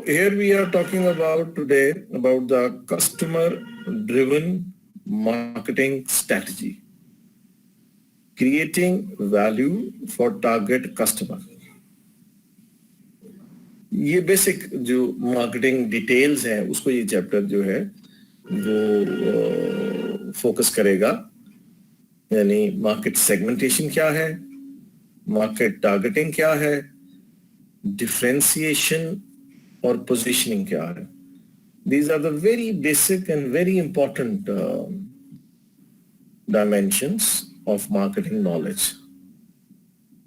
here we are talking about today about the customer-driven marketing strategy, creating value for target customer. ये basic जो marketing details हैं उसको ये chapter जो है वो फोकस करेगा, यानी मार्केट सेगमेंटेशन क्या है, मार्केट टारगेटिंग क्या है, डिफरेंशिएशन और पोजीशनिंग क्या है. These are the very basic and very important dimensions of marketing knowledge.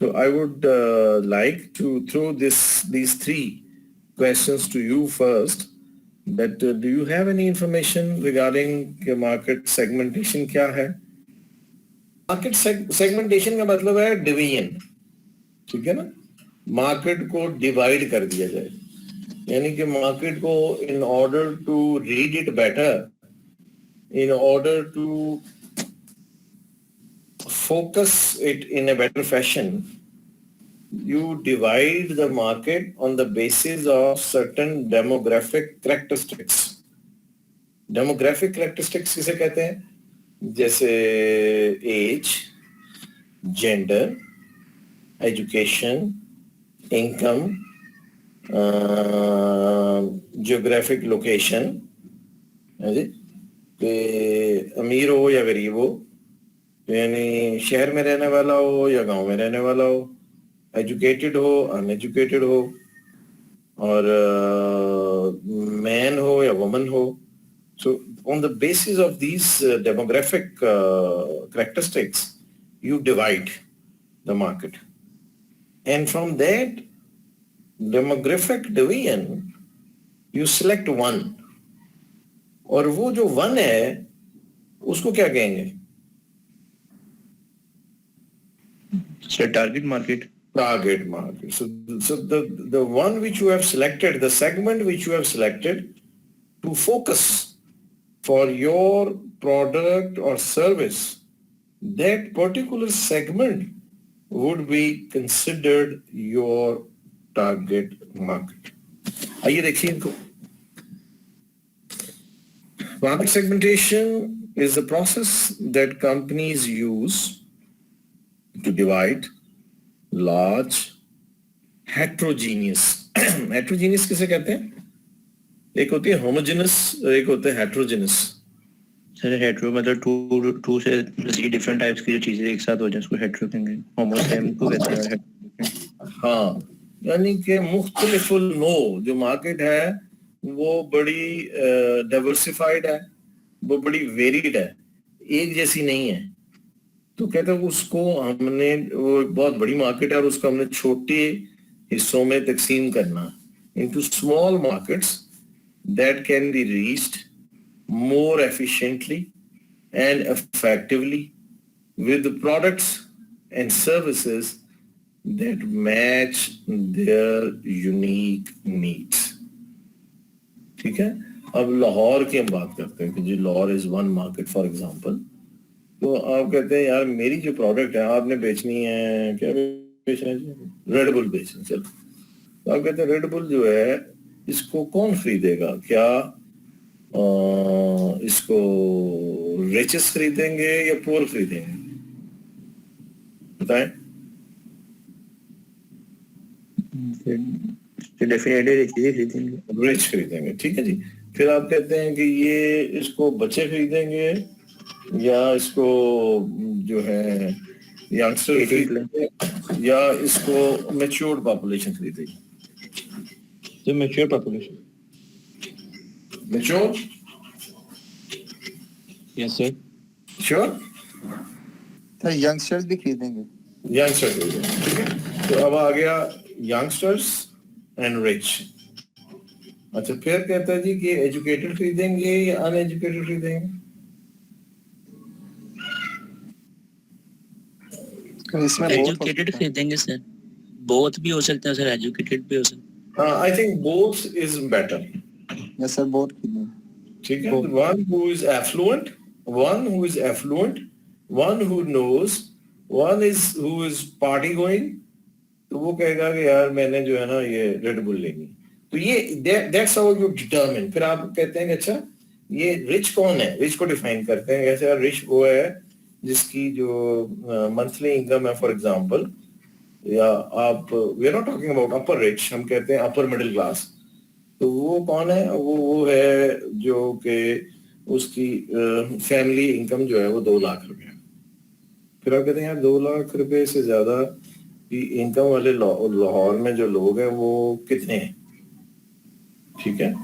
So I would like to throw these three questions to you first. That do you have any information regarding market segmentation क्या है? Market segmentation का मतलब है division, ठीक है ना. Market को divide कर दिया जाए, यानी कि मार्केट को in order to read it better, in order to focus it in a better fashion, you divide the market on the basis of certain demographic characteristics. Demographic characteristics किसे कहते हैं? जैसे age, gender, education, income, geographic location, है जी, कि अमीर हो या गरीब हो, यानी शहर में रहने वाला हो या गांव में रहने वाला हो, एजुकेटेड हो अनएजुकेटेड हो, और मैन हो या वुमन हो. So on the basis of these demographic characteristics, you divide the market, and from that demographic division you select one, और वो जो one है उसको क्या कहेंगे? Target market. Target market. So the one which you have selected, the segment which you have selected to focus for your product or service, that particular segment would be considered your target market. आइए देखिए इनको. Market segmentation is the process that companies use to divide large heterogeneous. Heterogeneous किसे कहते हैं? एक होती है homogeneous, एक होते हैं heterogeneous. सर हेट्रो मतलब टू से थ्री डिफरेंट टाइप्स की जो चीजें एक साथ हो जाए उसको हेट्रो कहेंगे. होमो सेम को कहते हैं. हाँ, यानी कि मुख्तलिफुल नो जो मार्केट है वो बड़ी डाइवर्सिफाइड है, वो बड़ी वेरिड है, एक जैसी नहीं है. तो कहते हैं उसको हमने, वो एक बहुत बड़ी मार्केट है और उसको हमने छोटे हिस्सों में तकसीम करना into small markets that can be reached more efficiently and effectively with the products and services that match their unique needs. ठीक है. अब लाहौर की हम बात करते हैं कि जी Lahore is one market for example. तो आप कहते हैं यार मेरी जो प्रोडक्ट है आपने बेचनी है, क्या बेचना है? रेड बुल बेचना. चलो, तो आप कहते हैं रेड बुल जो है इसको कौन खरीदेगा? क्या इसको रिचेस खरीदेंगे या पुअर खरीदेंगे? बताएं. डेफिनेटली खरीदेंगे, रिच खरीदेंगे. ठीक है जी. फिर आप कहते हैं कि ये इसको बच्चे खरीदेंगे या इसको जो है यंगस्टर खरीदेंगे या इसको मैच्योर्ड पॉपुलेशन खरीदेगी? तो mature population. Mature. Yes sir. Sure. तो यंगस्टर्स भी खरीदेंगे. यंगस्टर खरीदेंगे. ठीक है. तो अब आ गया यंगस्टर्स एंड रिच. अच्छा, फिर कहता है जी कि एजुकेटेड खरीदेंगे या अनएजुकेटेड खरीदेंगे? इसमें एजुकेटेड खरीदेंगे सर. बोथ भी हो सकते हैं सर, एजुकेटेड भी हो सकते हैं. I think both is better. Yes sir, both खरीदेंगे. ठीक है. One who is affluent, one who is affluent, one who knows, one is who is party going, तो वो कहेगा कि यार मैंने जो है ना ये रेड बुल लेनी. तो ये दैट्स हाउ यू डिटरमिन। फिर आप कहते हैं कि अच्छा ये रिच कौन है, रिच को डिफाइन करते हैं कैसे, रिच वो है जिसकी जो मंथली इनकम है, फॉर एग्जांपल, या आप, we are not talking about upper rich, हम कहते हैं अपर मिडिल क्लास। तो वो कौन है, वो है जो कि उसकी फैमिली इनकम जो है वो 2 लाख रुपए। फिर आप कहते हैं यार 2 लाख रुपए से ज्यादा की इनकम वाले लाहौर में जो लोग हैं वो कितने हैं, ठीक है,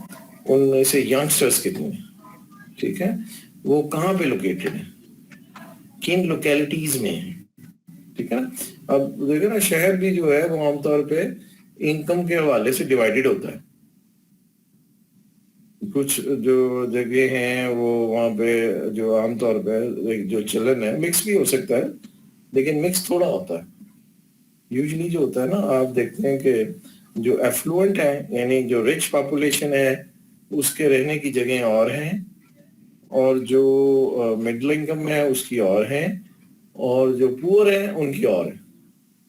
उनमें से यंगस्टर्स कितने हैं, ठीक है, वो कहाँ पे लोकेटेड है, किन लोकेलिटीज में है, ठीक है ना। अब देखो ना, शहर भी जो है वो आमतौर पे इनकम के हवाले से डिवाइडेड होता है। कुछ जो जगह हैं वो वहाँ पे जो आमतौर पे जो चलन है, मिक्स भी हो सकता है, लेकिन मिक्स थोड़ा होता है। यूजुअली जो होता है ना, आप देखते हैं कि जो एफ्लुएंट है, यानी जो रिच पॉपुलेशन है, उसके रहने की जगह और हैं, और जो मिडिल इनकम है उसकी और है, और जो पुअर है उनकी और है,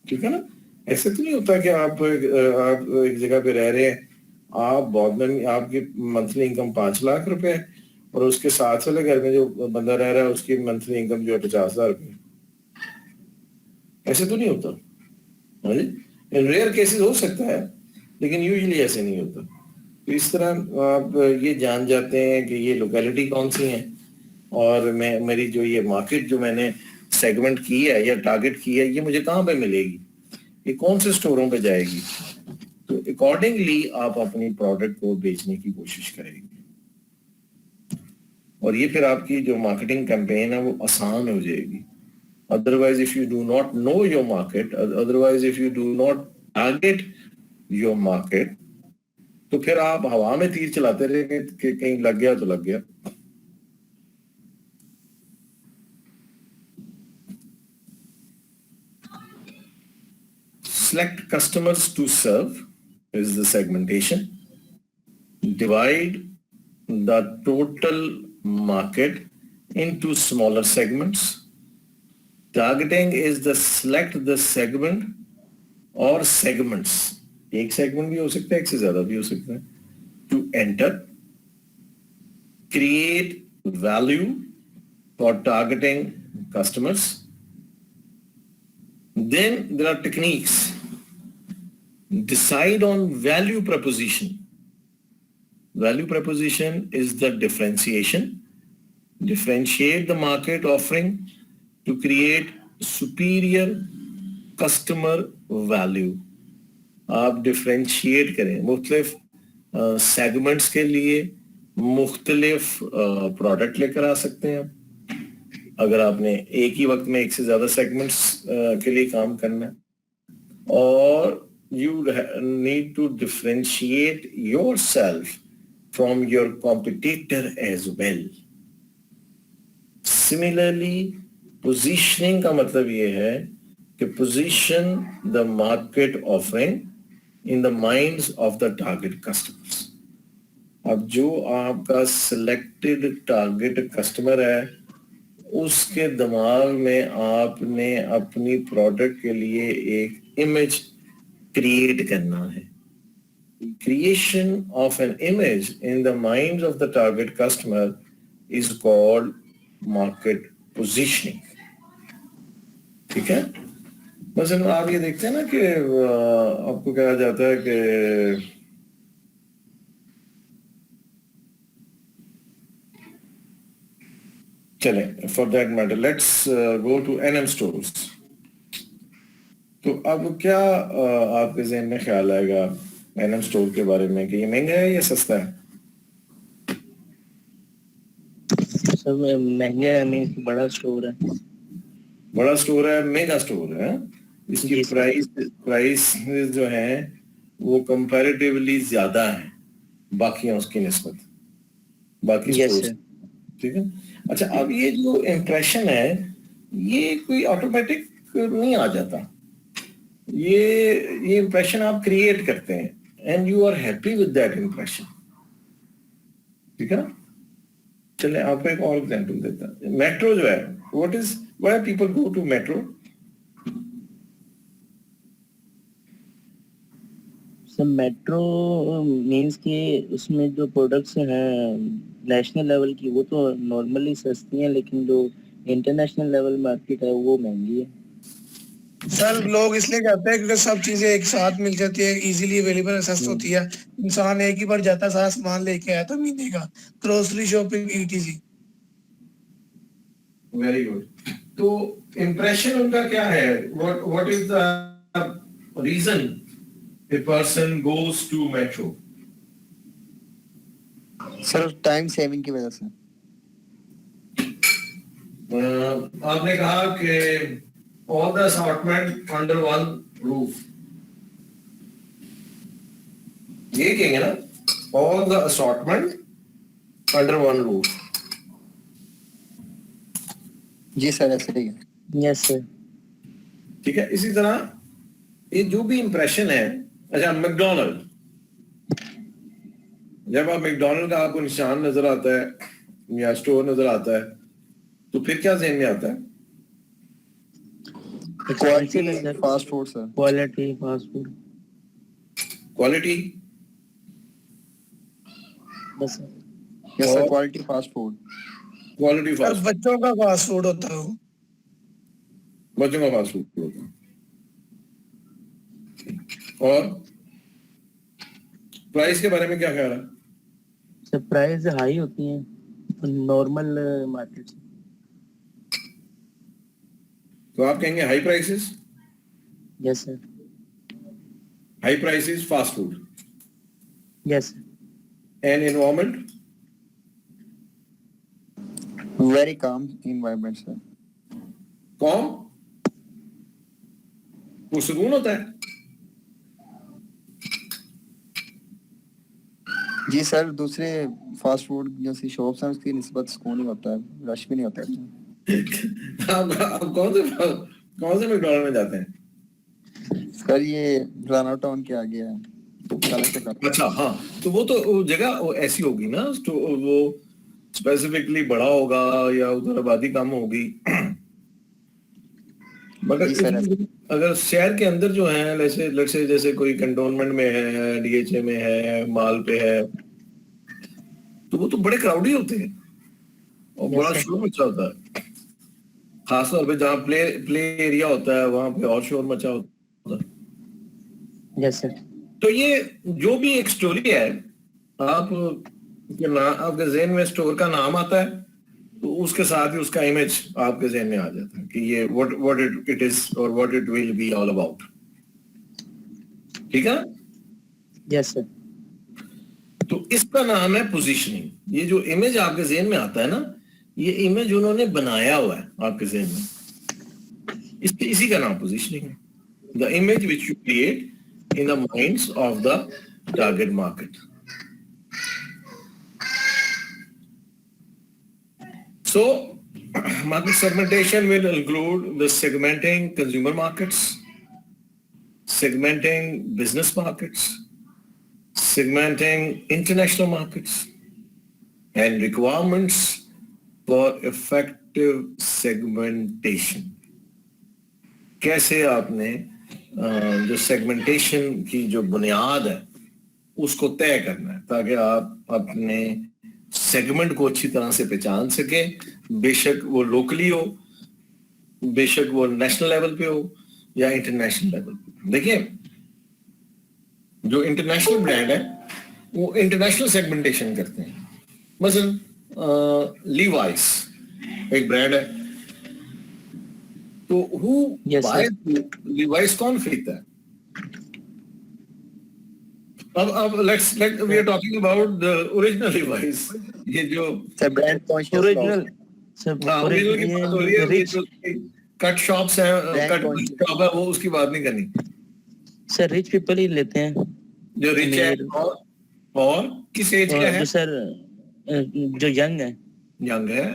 ठीक है ना। ऐसे तो नहीं होता कि आप एक जगह पे रह रहे हैं, आप बहुत में आपकी मंथली इनकम 5 लाख रुपए है, और उसके साथ वाले घर में जो बंदा रह रहा है उसकी मंथली इनकम जो है 50,000 रुपए। ऐसे तो नहीं होता, इन रेयर केसेस हो सकता है, लेकिन यूजुअली ऐसे नहीं होता। तो इस तरह आप ये जान जाते हैं कि ये लोकेलिटी कौन सी है, और मैं मेरी जो ये मार्केट जो मैंने सेगमेंट की है या टारगेट की है, ये मुझे कहाँ पे मिलेगी, ये कौन से स्टोरों पे जाएगी। तो अकॉर्डिंगली आप अपनी प्रोडक्ट को बेचने की कोशिश करेंगे, और ये फिर आपकी जो मार्केटिंग कैंपेन है वो आसान हो जाएगी। Otherwise, if you do not know your market, otherwise if you do not target your market, तो फिर आप हवा में तीर चलाते रहेंगे कि कहीं लग गया तो लग गया। Select customers to serve is the segmentation. Divide the total market into smaller segments. Targeting is the select the segment or segments. एक segment भी हो सकता है, एक से ज्यादा भी हो सकता है. To enter, create value for targeting customers. Then there are techniques. Decide on value proposition. Value proposition is the differentiation. Differentiate the market offering to create superior customer value. आप डिफ्रेंशिएट करें, मुख्तलिफ सेगमेंट्स के लिए मुख्तलिफ product लेकर आ सकते हैं आप, अगर आपने एक ही वक्त में एक से ज्यादा सेगमेंट्स के लिए काम करना है, और you need to differentiate yourself from your competitor as well. Similarly, positioning का मतलब ये है कि position the market offering in the minds of the target customers. अब जो आपका selected target customer है, उसके दिमाग में आपने अपनी प्रोडक्ट के लिए एक इमेज क्रिएट करना है. Creation of an image in the minds of the target customer is called market positioning. ठीक है. मसलन आप ये देखते हैं ना कि आपको कहा जाता है कि चलें, for that matter let's go to NM stores. तो अब क्या आपके ज़हन में ख्याल आएगा NM स्टोर के बारे में कि ये महंगा है या सस्ता है? सब महंगा है, मीन बड़ा स्टोर है. बड़ा स्टोर है, मेगा स्टोर है. इसकी प्राइस जो है वो कंपैरेटिवली ज्यादा है बाकी उसकी निस्बत, बाकी स्टोर्स. ठीक है. अच्छा, अब ये जो इम्प्रेशन है ये कोई ऑटोमेटिक नहीं आ जाता. ये इम्प्रेशन आप क्रिएट करते हैं and you are happy with that impression. ठीक है ना. चले आपको एक और एग्जांपल देता हूं. मेट्रो जो है, why people go to metro? Sir metro means कि उसमें जो प्रोडक्ट्स हैं नेशनल लेवल की वो तो नॉर्मली सस्ती हैं, लेकिन जो इंटरनेशनल लेवल मार्केट है वो महंगी है। सर लोग इसलिए कहते हैं क्योंकि सब चीजें एक साथ मिल जाती है, इजीली अवेलेबल सस्ती होती है, इंसान एक ही बार जाता है, सारा सामान लेके आया था महीने का, grocery shopping ETC. Very good. तो इम्प्रेशन उनका क्या है? What is the reason a person goes to metro? Sir time saving की वजह से। आपने कहा कि all the assortment under one roof, ये कहेंगे ना, all the assortment under one roof। Ji sir ऐसे ही है। Yes sir. ठीक है, इसी तरह ये जो भी इंप्रेशन है, अच्छा मैकडोनल्ड, जब आप मैकडोनल्ड का आपको निशान नजर आता है या स्टोर नजर आता है तो फिर क्या ज़हन में आता है? Quality fast food sir. Quality fast food. Quality, बस yes sir, quality fast food. Quality sir fast, बच्चों का फास्ट फूड होता है वो। बच्चों का फास्ट फूड होता है। और प्राइस के बारे में क्या ख्याल है? सर प्राइस हाई होती हैं नॉर्मल मार्केट से। तो आप कहेंगे high prices, yes sir. High prices fast food yes and environment, very calm environment sir. कौन पुरसकून होता है? जी सर, दूसरे फास्ट फूड जैसी शॉप्स हैं उसकी निस्बत सुकून ही होता है, रश भी नहीं होता है। आप कौन से मैकडोनल्ड में जाते हैं? सर ये राना टाउन के आगे है, काला चक्का। अच्छा हाँ, तो वो जगह वो ऐसी होगी ना, तो वो स्पेसिफिकली बड़ा होगा या उधर आबादी कम होगी। मगर जी सर, अगर शहर के अंदर जो है, जैसे कोई कंटोनमेंट में है, डीएचए में है, माल पे है, तो वो तो बड़े क्राउडी होते हैं और बड़ा शोर मचा होता है। खासतौर पे जहाँ प्ले एरिया होता है वहां पे और शोर मचा होता है। Yes sir. तो ये जो भी एक स्टोरी है, आपके ज़हन में स्टोर का नाम आता है तो उसके साथ ही उसका इमेज आपके ज़हन में आ जाता है कि ये what it is और what it will be all about। ठीक है? Yes sir. तो इसका नाम है पोजीशनिंग। ये जो इमेज आपके ज़हन में आता है ना, ये इमेज उन्होंने बनाया हुआ है आपके ज़हन में, इसी का नाम पोजीशनिंग है। The image which you create in the minds of the target market. So, market segmentation will include the segmenting consumer markets, segmenting business markets, segmenting international markets, and requirements for effective segmentation. कैसे आपने जो segmentation की जो बुनियाद है उसको तय करना है ताकि आप अपने सेगमेंट को अच्छी तरह से पहचान सके, बेशक वो लोकली हो, बेशक वो नेशनल लेवल पे हो या इंटरनेशनल लेवल पे। देखिए, जो इंटरनेशनल ब्रांड है वो इंटरनेशनल सेगमेंटेशन करते हैं। मसलन लीवाइस एक ब्रांड है, तो लीवाइस कौन खरीदता है? अब we are talking about the original Levi's। ये जो ब्रांड कॉन्शियस ओरिजिनल ओरिजिनल की बात हो रही है, ये जो कट शॉप्स हैं, कट शॉप है, वो उसकी बात नहीं करनी। सर रिच पीपल ही लेते हैं जो रिच है और किस एज का है? सर जो यंग है, यंग है,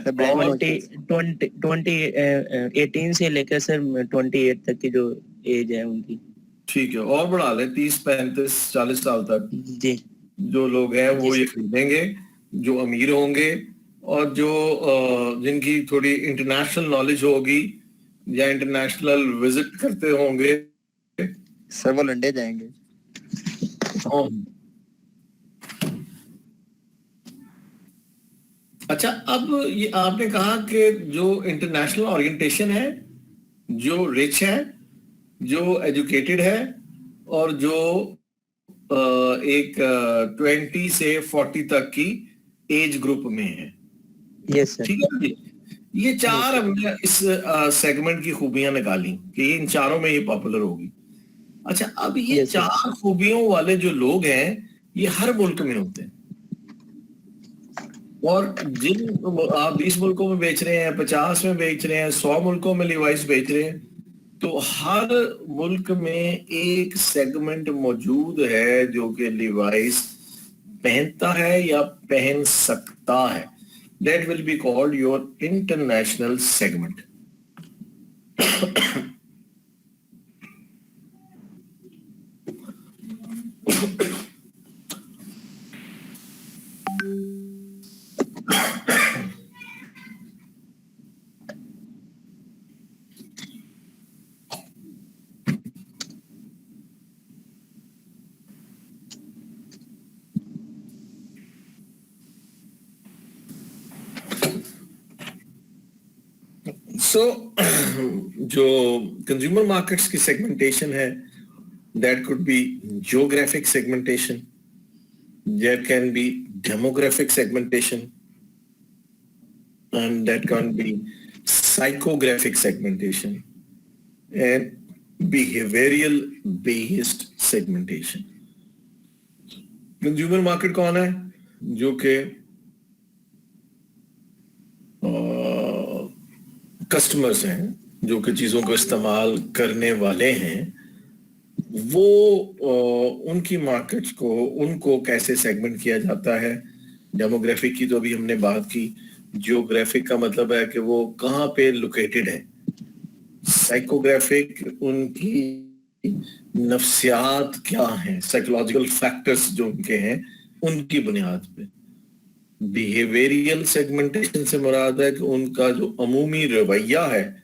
18 से लेकर सर 28 तक की जो एज है उनकी। ठीक है, और बढ़ा ले 30, 35, 40 साल तक जी जो लोग हैं वो ये खरीदेंगे, जो अमीर होंगे और जो जिनकी थोड़ी इंटरनेशनल नॉलेज होगी या इंटरनेशनल विजिट करते होंगे। सर वो लंडे जाएंगे। अच्छा, अब ये आपने कहा कि जो इंटरनेशनल ओरिएंटेशन है, जो रिच है, जो एजुकेटेड है, और जो एक 20 से 40 तक की एज ग्रुप में है, यस सर। ठीक है जी। ये चार हमने इस सेगमेंट की खूबियां निकाली कि इन चारों में ये पॉपुलर होगी। अच्छा, अब ये Yes, sir. चार खूबियों वाले जो लोग हैं ये हर मुल्क में होते हैं, और जिन आप 20 मुल्कों में बेच रहे हैं, 50 में बेच रहे हैं, 100 मुल्कों में लिवाइस बेच रहे हैं, तो हर मुल्क में एक सेगमेंट मौजूद है जो कि लिवाइस पहनता है या पहन सकता है। That will be called your international segment. So, जो कंज्यूमर मार्केट्स की सेगमेंटेशन है, that could be geographic segmentation, there can be demographic segmentation, and that can be psychographic segmentation and behavioral based segmentation. Consumer market कौन है? जो कि customers हैं, जो कि चीजों को इस्तेमाल करने वाले हैं, वो उनकी मार्केट्स को, उनको कैसे सेगमेंट किया जाता है। डेमोग्राफिक की तो अभी हमने बात की, जियोग्राफिक का मतलब है कि वो कहाँ पे लोकेटेड है। साइकोग्राफिक उनकी नफ्सियात क्या हैं, साइकोलॉजिकल फैक्टर्स जो उनके हैं उनकी बुनियाद पे। बिहेवियरल सेगमेंटेशन से मुराद है कि उनका जो अमूमी रवैया है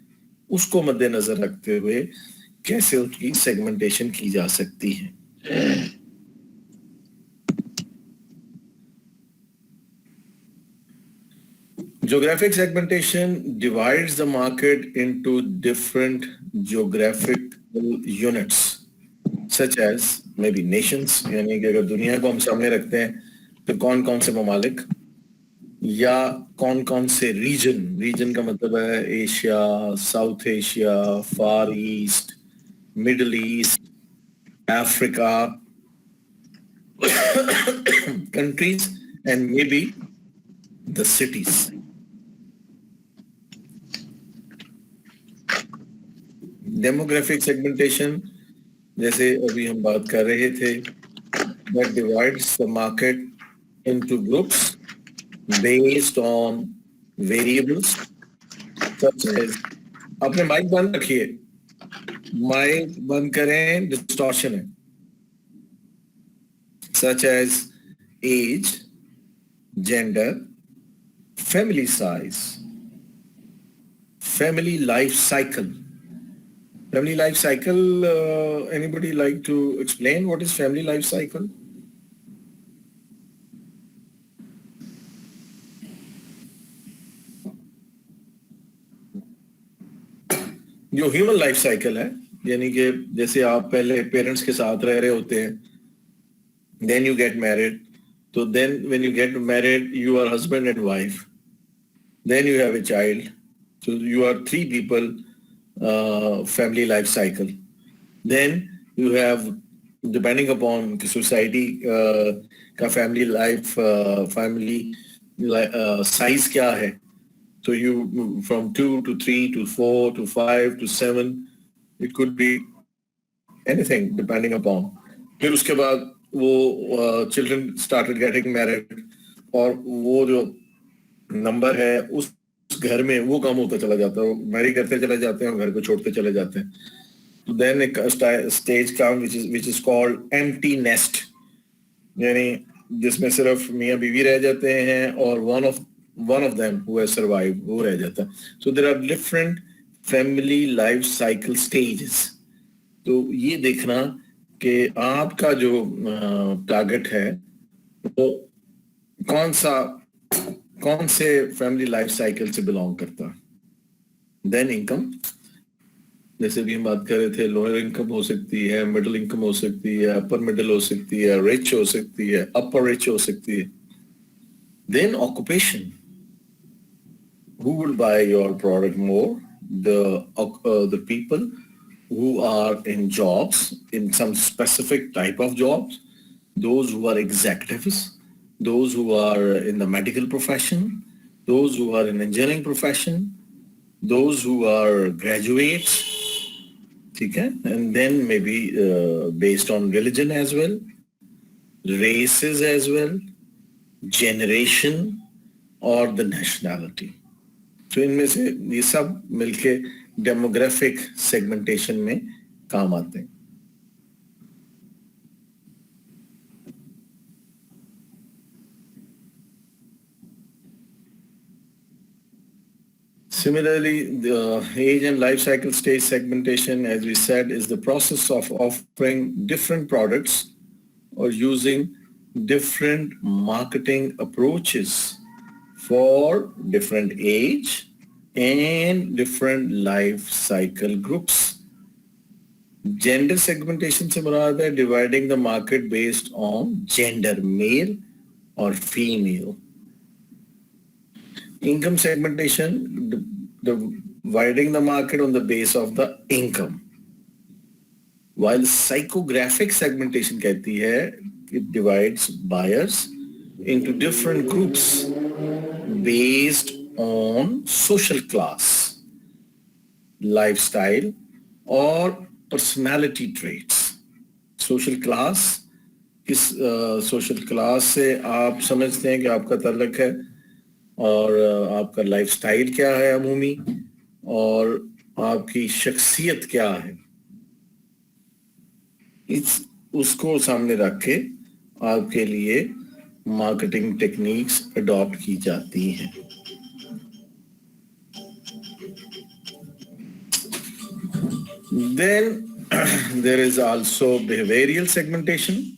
उसको मद्देनजर रखते हुए कैसे उसकी सेगमेंटेशन की जा सकती है। Geographic segmentation divides the market into different geographical units such as maybe nations, यानी कि अगर दुनिया को हम सामने रखते हैं तो कौन कौन से ममालिक या कौन कौन से रीजन का मतलब है Asia, south Asia, far east, middle east, Africa, countries and maybe the cities. Demographic segmentation, जैसे अभी हम बात कर रहे थे, that divides the market into groups based on variables such as, अपने माइक बंद रखिए, माइक बंद करें, डिस्टॉर्शन है, such as age, gender, family size, family life cycle. Family life cycle, anybody like to explain what is family life cycle? जो human life cycle है, यानी कि जैसे आप पहले पेरेंट्स के साथ रह रहे होते हैं, then you get married, so then when you get married you are husband and wife, then you have a child, so you are three people, family life cycle. Then you have, depending upon society का family life, family size क्या है, so you from 2 to 3 to 4 to 5 to 7, it could be anything depending upon. फिर उसके बाद वो children started getting married, और वो जो नंबर है उस घर में वो कम होता चला जाता है, मैरी करते चले जाते हैं और घर को छोड़ते चले जाते हैं। तो then a stage comes which is called empty nest, यानी जिसमें सिर्फ मियाँ बीवी रह जाते हैं और one of them who has survived वो रह जाता है। So there are different family life cycle stages. तो ये देखना कि आपका जो टारगेट है वो कौन से फैमिली लाइफ साइकिल से बिलोंग करता है। देन इनकम, जैसे भी हम बात कर रहे थे, लोअर इनकम हो सकती है, मिडिल इनकम हो सकती है, अपर मिडिल हो सकती है, रिच हो सकती है, अपर रिच हो सकती है। Then occupation, who will buy your product more? The people who are in jobs, in some specific type of jobs, those who are executives, those who are in the medical profession, those who are in engineering profession, those who are graduates, ठीक है, and then maybe based on religion as well, races as well, generation or the nationality. तो इनमें से ये सब मिलके demographic segmentation में काम आते हैं। Similarly, the age and life cycle stage segmentation, as we said, is the process of offering different products or using different marketing approaches for different age and different life cycle groups. Gender segmentation से मुराद है dividing the market based on gender, male or female. Income segmentation, dividing the market on the base of the income. While psychographic segmentation कहती है it divides buyers into different groups based on social class, lifestyle or personality traits. Social class, किस social class से आप समझते हैं कि आपका ताल्लुक है, और आपका लाइफस्टाइल क्या है अमूमी, और आपकी शख्सियत क्या है, उसको सामने रख के आपके लिए मार्केटिंग टेक्निक्स अडॉप्ट की जाती हैं। Then there is also behavioral segmentation,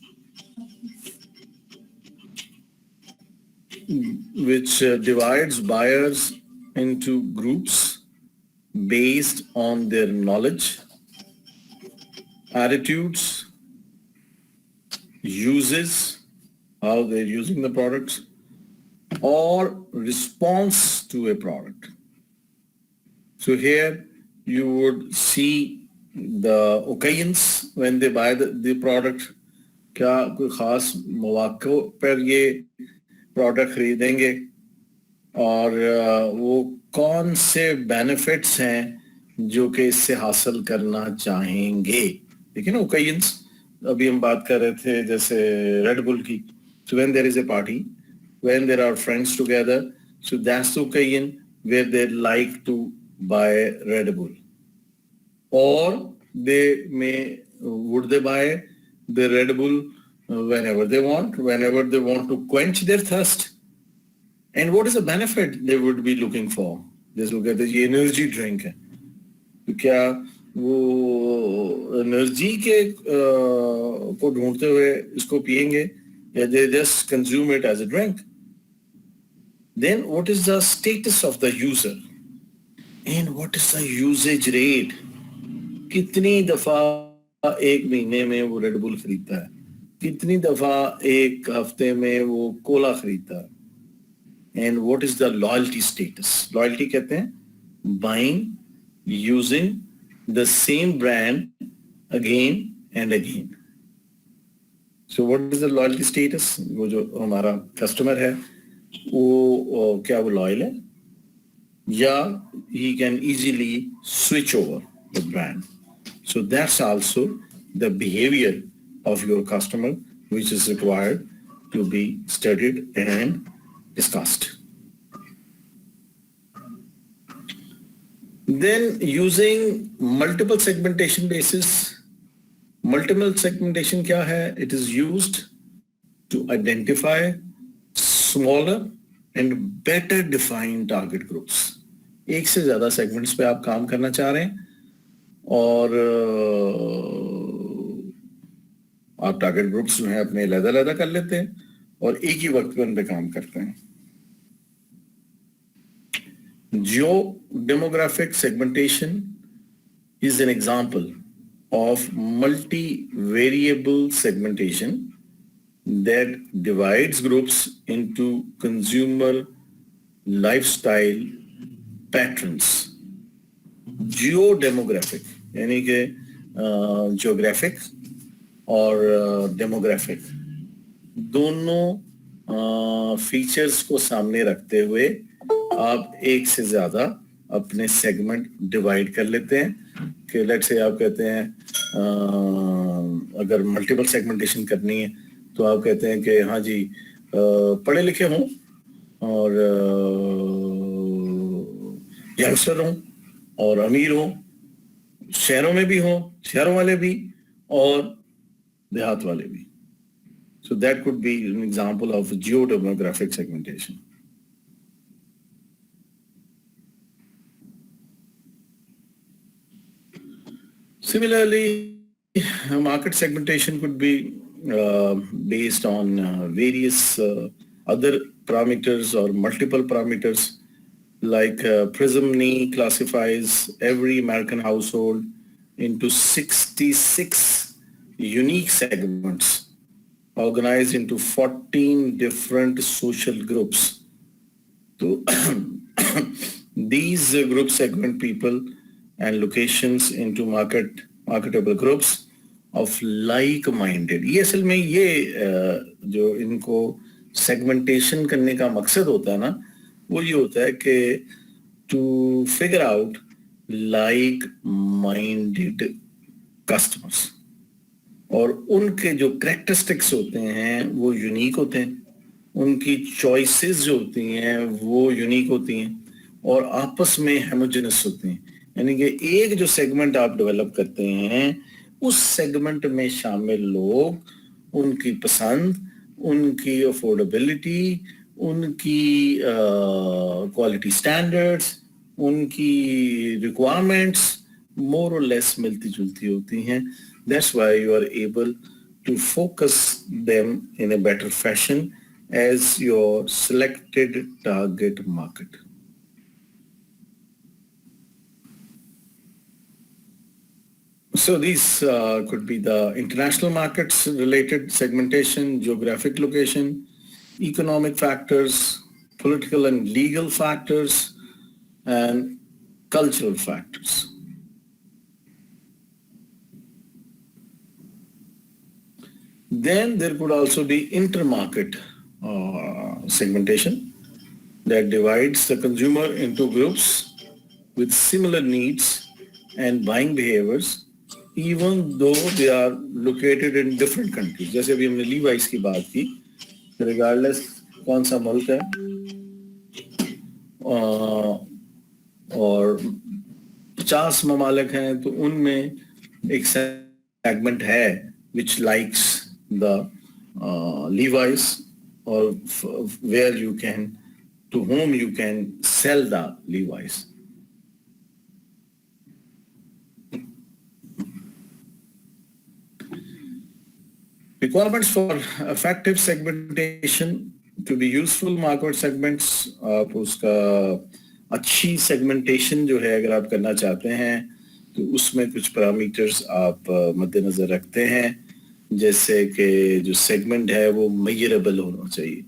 which divides buyers into groups based on their knowledge, attitudes, uses, how they're using the products, or response to a product. So here you would see the occasions when they buy the product. क्या कोई खास मौक़ों पर ये product खरीदेंगे, और वो कौन से बेनिफिट्स हैं जो कि इससे हासिल करना चाहेंगे। देखिए ना, ओकेजन्स अभी हम बात कर रहे थे जैसे रेड बुल की। So when there is a party, when there are friends together, so that's the occasion where they like to buy Red Bull. Or would they buy the Red Bull whenever they want to quench their thirst. And what is the benefit they would be looking for? जैसे लोग कहते हैं ये energy drink है, तो क्या वो energy के को ढूंढते हुए इसको पिएंगे, या they just consume it as a drink? Then what is the status of the user? And what is the usage rate? कितनी दफा एक महीने में वो रेड बुल खरीदता है, कितनी दफा एक हफ्ते में वो कोला खरीदता है। And what is the loyalty status? Loyalty कहते हैं buying, using the same brand again and again. So what is the loyalty status? वो जो हमारा कस्टमर है वो क्या वो लॉयल है, या he can easily switch over the brand. So that's also the behavior of your customer, which is required to be studied and discussed. Then using multiple segmentation basis. Multiple segmentation क्या है? It is used to identify smaller and better defined target groups. एक से ज्यादा segments पे आप काम करना चाह रहे हैं, और आप टारगेट ग्रुप्स जो है अपने अलग-अलग कर लेते हैं और एक ही वक्त पे उन पे काम करते हैं। Geo-demographic segmentation is an example of multi-variable segmentation that divides groups into consumer lifestyle patterns. Geo-demographic यानी कि geographic और demographic दोनों फीचर्स को सामने रखते हुए आप एक से ज्यादा अपने सेगमेंट डिवाइड कर लेते हैं कि लेट्स से आप कहते हैं अगर मल्टीपल सेगमेंटेशन करनी है तो आप कहते हैं कि हाँ जी पढ़े लिखे हों और यंगस्टर हों और अमीर हों, शहरों में भी हों, शहरों वाले भी और देहात वाले भी। So that could be an example of geo-demographic segmentation. Similarly, market segmentation could be based on various other parameters or multiple parameters, like Prismny classifies every American household into 66 unique segments organized into 14 different social groups. So these groups segment people and locations into marketable groups of like-minded. ये असल में ये जो इनको segmentation करने का मकसद होता है ना, वो ये होता है कि to figure out like-minded customers. और उनके जो करेक्टरिस्टिक्स होते हैं वो यूनिक होते हैं, उनकी चॉइसेस जो होती हैं वो यूनिक होती हैं और आपस में हेमोजेनस होती हैं। यानी कि एक जो सेगमेंट आप डेवलप करते हैं उस सेगमेंट में शामिल लोग, उनकी पसंद, उनकी अफोर्डेबिलिटी, उनकी क्वालिटी स्टैंडर्ड्स, उनकी रिक्वायरमेंट्स मोर और लेस मिलती जुलती होती हैं। That's why you are able to focus them in a better fashion as your selected target market. So these could be the international markets related segmentation, geographic location, economic factors, political and legal factors, and cultural factors. Then there could also be intermarket segmentation that divides the consumer into groups with similar needs and buying behaviors, even though they are located in different countries. जैसे अभी हमने Levi's की बात की, regardless कौन सा मुल्क है और 50 ममालिक हैं तो उनमें एक सेगमेंट है which likes the Levi's or where you can, to whom you can sell the Levi's. Requirements for effective segmentation to be useful market segments, आप उसका अच्छी segmentation जो है अगर आप करना चाहते हैं तो उसमें कुछ पैरामीटर्स आप मद्देनजर रखते हैं, जैसे कि जो सेगमेंट है वो मेजरेबल होना चाहिए,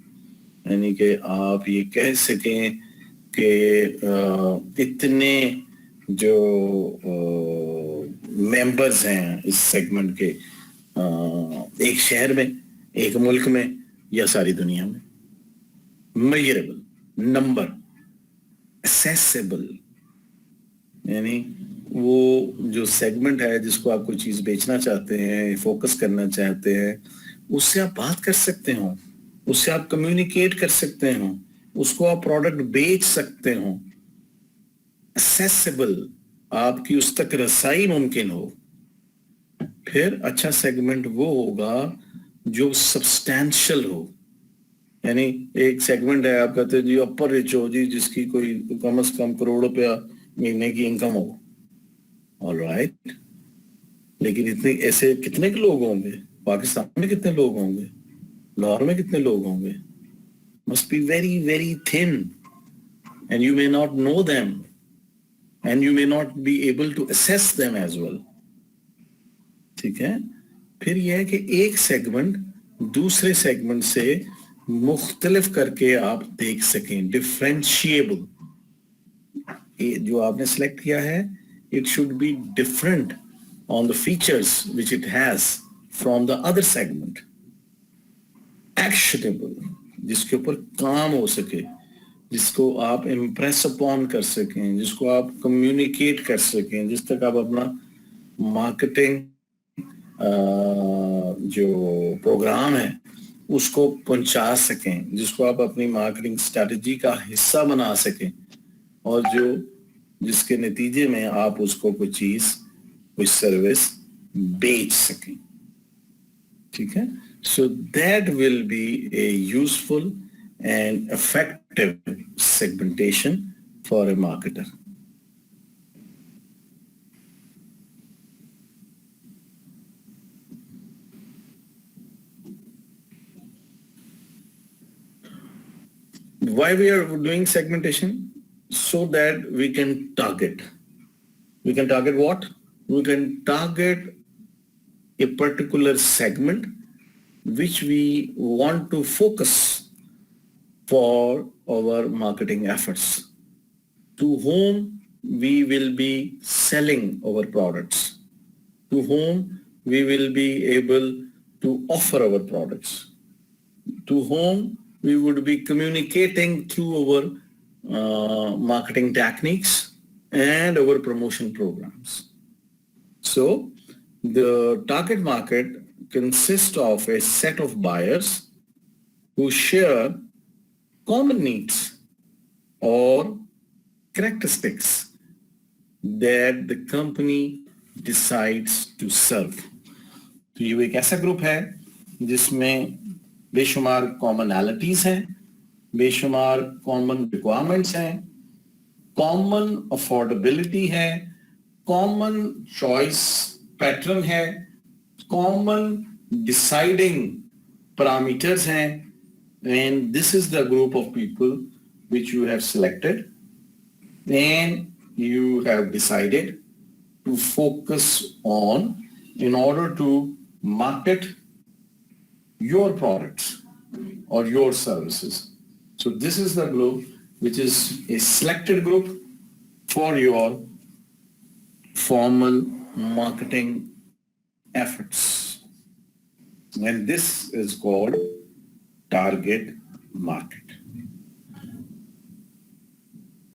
यानी कि आप ये कह सकें कि इतने जो मेंबर्स हैं इस सेगमेंट के एक शहर में, एक मुल्क में या सारी दुनिया में। मेजरेबल, नंबर, एक्सेसिबल, यानी वो जो सेगमेंट है जिसको आप कोई चीज बेचना चाहते हैं, फोकस करना चाहते हैं, उससे आप बात कर सकते हो, उससे आप कम्युनिकेट कर सकते हो, उसको आप प्रोडक्ट बेच सकते हो। एक्सेसिबल, आपकी उस तक रसाई मुमकिन हो। फिर अच्छा सेगमेंट वो होगा जो सब्सटैंशियल हो, यानी एक सेगमेंट है आप कहते हैं जी अपर रिच हो जी, जिसकी कोई कम से कम करोड़ रुपया महीने की इनकम हो, ऑलराइट, लेकिन इतने ऐसे कितने लोग होंगे? पाकिस्तान में कितने लोग होंगे, लाहौर में कितने लोग होंगे, must be very very thin and you may not know them and you may not be able to assess them as well. ठीक है, फिर यह है कि एक सेगमेंट दूसरे सेगमेंट से मुख्तलिफ करके आप देख सकें, डिफरेंशिएबल। जो आपने सेलेक्ट किया है, it should be different on the features which it has from the other segment. Actionable, जिसके ऊपर काम हो सके, जिसको आप इम्प्रेस अपॉन कर सकें, जिसको आप कम्युनिकेट कर सकें, जिस तक आप अपना मार्केटिंग जो प्रोग्राम है उसको पहुंचा सकें, जिसको आप अपनी मार्केटिंग स्ट्रेटजी का हिस्सा बना सकें, और जिसके नतीजे में आप उसको कोई चीज, कोई सर्विस बेच सकें। ठीक है, so that will be a useful and effective segmentation for a marketer. Why we are doing segmentation? So that we can target. We can target what? We can target a particular segment which we want to focus for our marketing efforts, to whom we will be selling our products, to whom we will be able to offer our products, to whom we would be communicating through our marketing techniques and our promotion programs. So the target market consists of a set of buyers who share common needs or characteristics that the company decides to serve. तो ये एक ऐसा group है जिसमें बेशुमार commonalities हैं, बेशुमार common requirements हैं, कॉमन अफोर्डेबिलिटी है, कॉमन चॉइस पैटर्न है, कॉमन डिसाइडिंग पैरामीटर्स हैं, and this is the group of people which you have selected and you have decided to focus on in order to market your products or your services. So this is the group which is a selected group for your formal marketing efforts. And this is called target market.